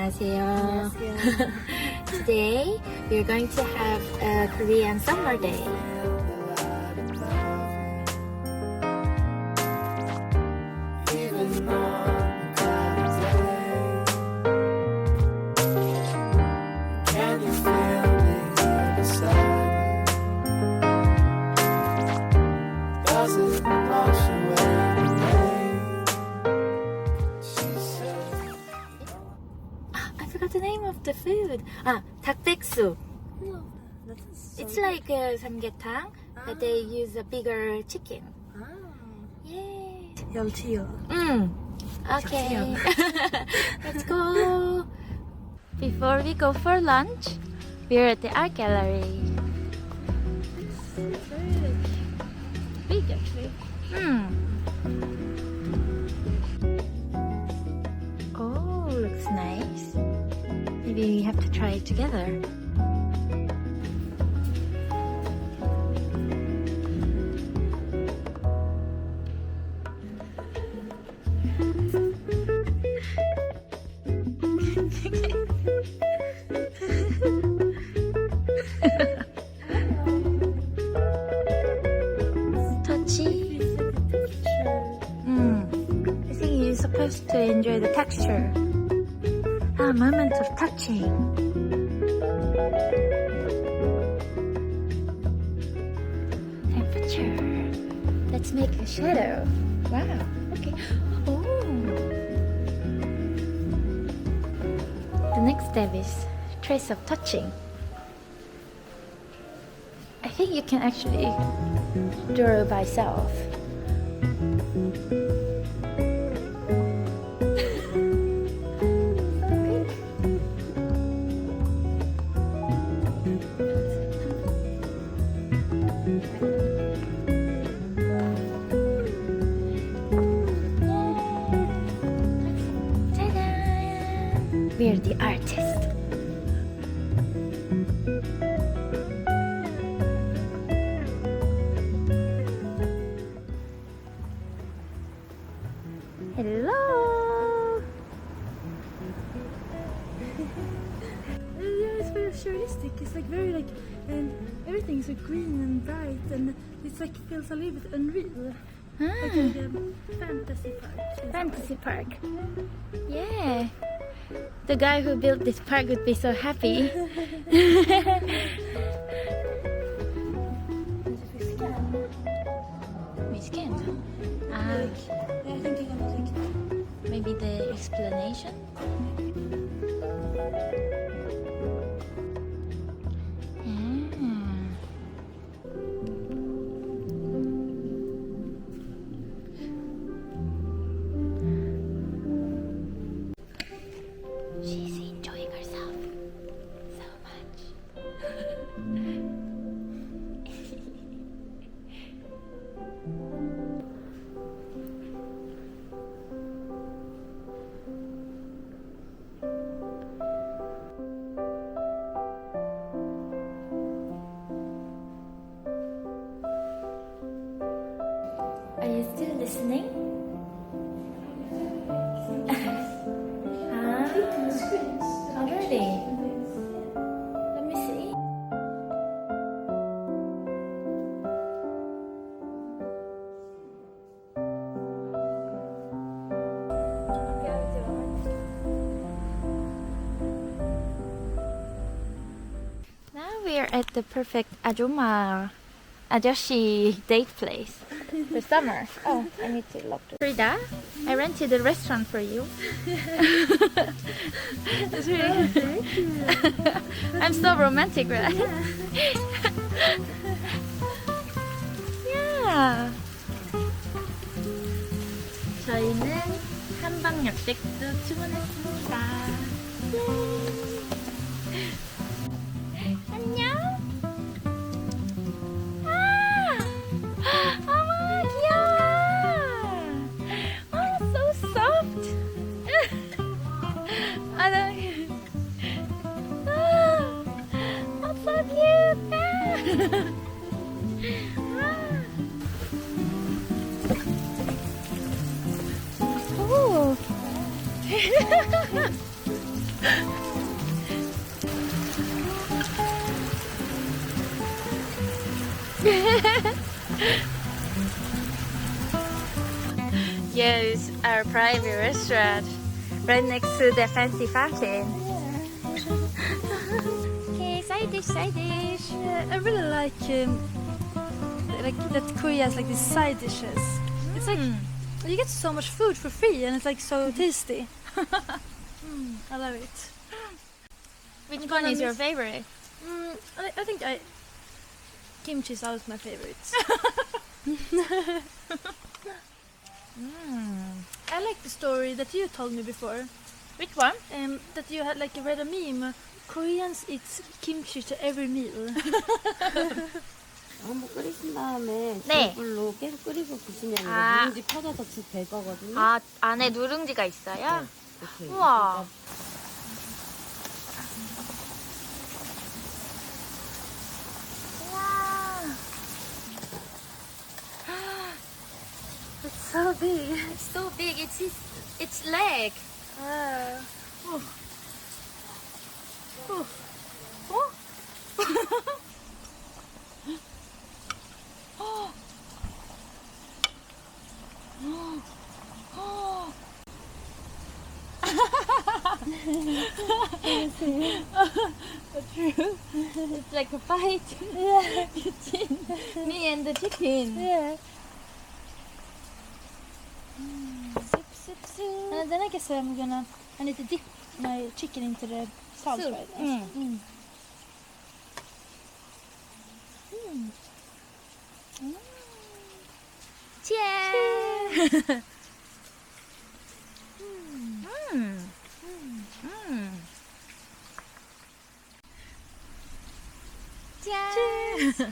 안녕하세요. 안녕하세요. Today we're going to have a Korean summer day. I forgot the name of the food. 닭백숙. No, that's It's like samgyetang, but they use a bigger chicken. Yay. 이열치열. Okay. Let's go. Before we go for lunch, we're at the art gallery. It's very big actually. Oh, looks nice. Maybe we have to try it together. Touchy. I think you're supposed to enjoy the texture. Moment of touching. Temperature. Let's make a shadow. Wow. Okay. Oh. The next step is trace of touching. I think you can actually draw by self. We're the artist. Hello. Yeah, it's very surrealistic. It's like very like, and everything's so green and bright, and it's like feels a little bit unreal. Like a fantasy park. Fantasy park. Yeah. The guy who built this park would be so happy. We scanned. I think I'm gonna like. Maybe the explanation. She's enjoying herself so much. Are you still listening? Already? Let me see. Now we are at the perfect 아저씨 date place for summer. Oh, I need to lock the Frida, I rented a restaurant for you. It's really I'm so romantic, right? Yeah. 저희는 한방역댁도 주문했습니다. 안녕. 어머 귀여워. Oh, so soft. Oh, so cute. Oh. Yes, our private restaurant right next to the fancy fountain. Okay, side dish, side dish. Yeah, I really like that Korea has like these side dishes. It's like you get so much food for free, and it's like so tasty. I love it. Which one is your favorite? I think kimchi is always my favorite. I like the story that you told me before. Which one? That you had like read a meme. Koreans eat kimchi to every meal. 한번 끓이신 다음에 네. 불로 계속 끓이고 드시면 아. 누룽지 펴져서 죽 될 거거든요. 아, 안에 누룽지가 있어요? 이렇게. 우와. It's so big. It's so big. Its leg. It's like a fight between me and the chicken. Yeah. Soup, soup, soup. And then I guess I need to dip my chicken into the salt Soup. right? Cheers! Cheers!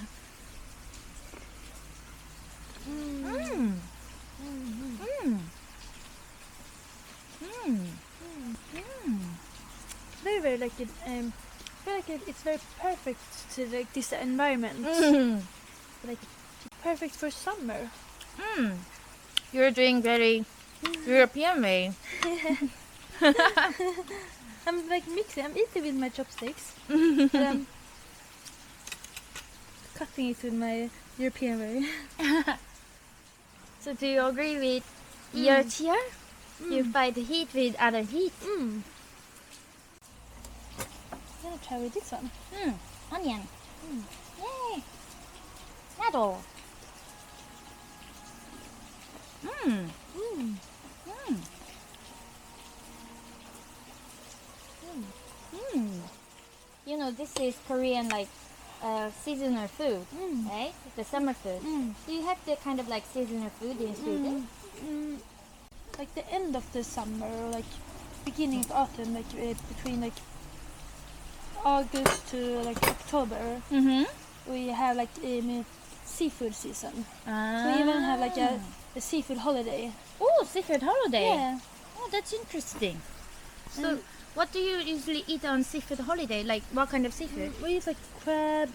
Very, very like it. I feel like it's very perfect to like this environment. Like perfect for summer. You're doing very European way. I'm like mixing. I'm eating with my chopsticks. And I'm cutting it with my European way. So do you agree with 이열치열? You fight heat with other heat. I'm gonna try with this one. Onion. Yay! 나도. You know, this is Korean like seasonal food, right? The summer food. Do you have the kind of like seasonal food in Sweden? Like the end of the summer, or like beginning of autumn, like between like August to like October, we have like seafood season. So we even have like a seafood holiday. Oh, seafood holiday. Yeah. Oh, that's interesting. So, what do you usually eat on seafood holiday? Like, what kind of seafood? We eat like crab,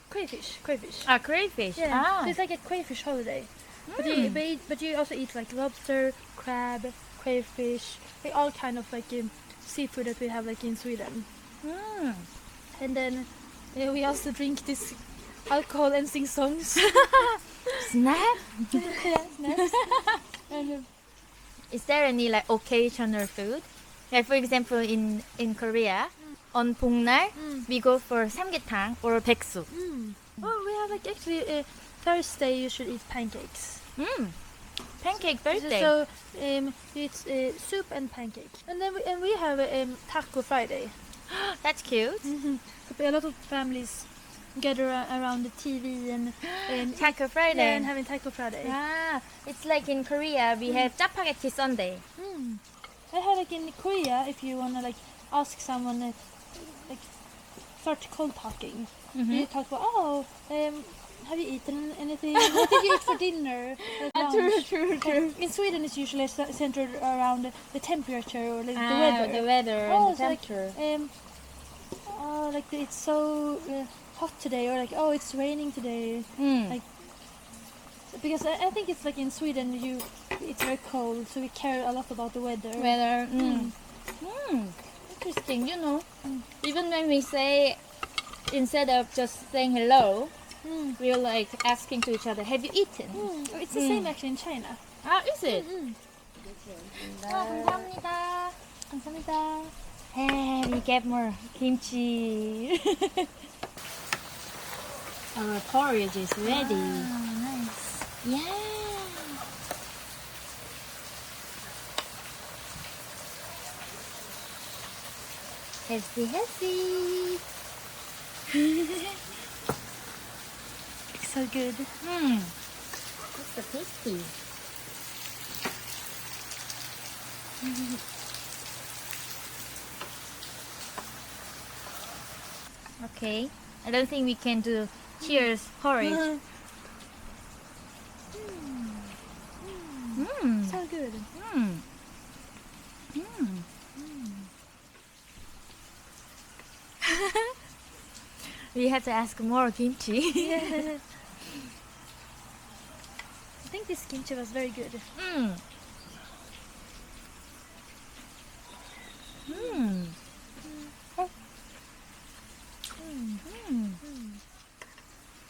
crayfish. Ah, crayfish. Yeah. Ah. So it's like a crayfish holiday. But you also eat like lobster, crab, crayfish, like all kind of like seafood that we have like in Sweden. And then we also drink this alcohol and sing songs. Snack? Yeah, snacks. And, Is there any like occasional food? Like for example, in Korea, on 복날, we go for 삼계탕 or 백숙. oh, we have like actually Thursday you should eat pancakes. Pancake birthday. So it's soup and pancake. And then we have Taco Friday. That's cute. So a lot of families gather around the TV and Taco Friday. yeah, and having Taco Friday. Ah, it's like in Korea we have 짜파게티 Sunday. I heard like in Korea, if you wanna like ask someone like start cold talking, you talk about have you eaten anything? What did you eat for dinner? Like, True. in Sweden, it's usually centered around the temperature or like the weather. The weather Oh, and the so like, temperature. like it's so hot today, or like it's raining today. Like because I think it's like in Sweden, it's very cold, so we care a lot about the weather. Weather. Interesting, you know. Even when we say, instead of just saying hello, we're like asking to each other, have you eaten? It's the same actually in China. Ah, is it? 감사합니다. 감사합니다. Hey, we get more kimchi. Our porridge is ready. Nice. Yeah. Healthy, healthy. So good. It's so tasty. Okay, I don't think we can do cheers porridge. So good. We have to ask more kimchi. I think this kimchi was very good.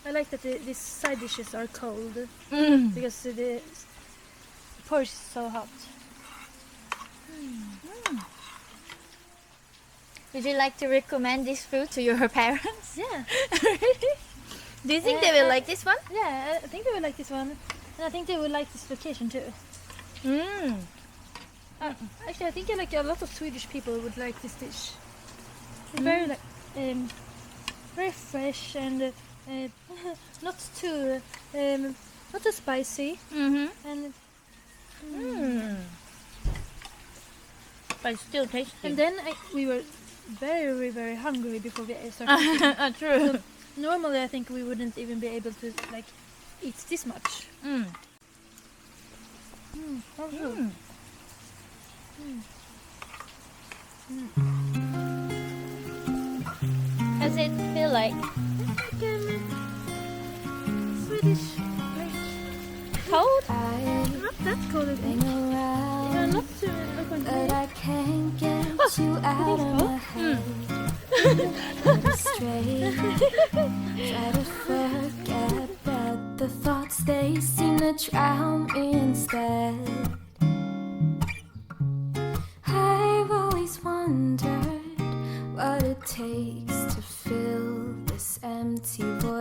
I like that these side dishes are cold because the porridge is so hot. Would you like to recommend this food to your parents? Yeah. Do you think they will like this one? Yeah, I think they would like this one. And I think they would like this location too. Actually, I think like a lot of Swedish people would like this dish. It's very like very fresh and not too spicy. And But it's still tasty. and then we were very very hungry before we started. True. Normally, I think we wouldn't even be able to like eat this much. Does it feel like Swedish. cold? Not that cold. I think. around, Yeah, not too. but I can't get you out of my head. Straight, try to forget, but the thoughts they seem to drown me instead. I've always wondered what it takes to fill this empty void.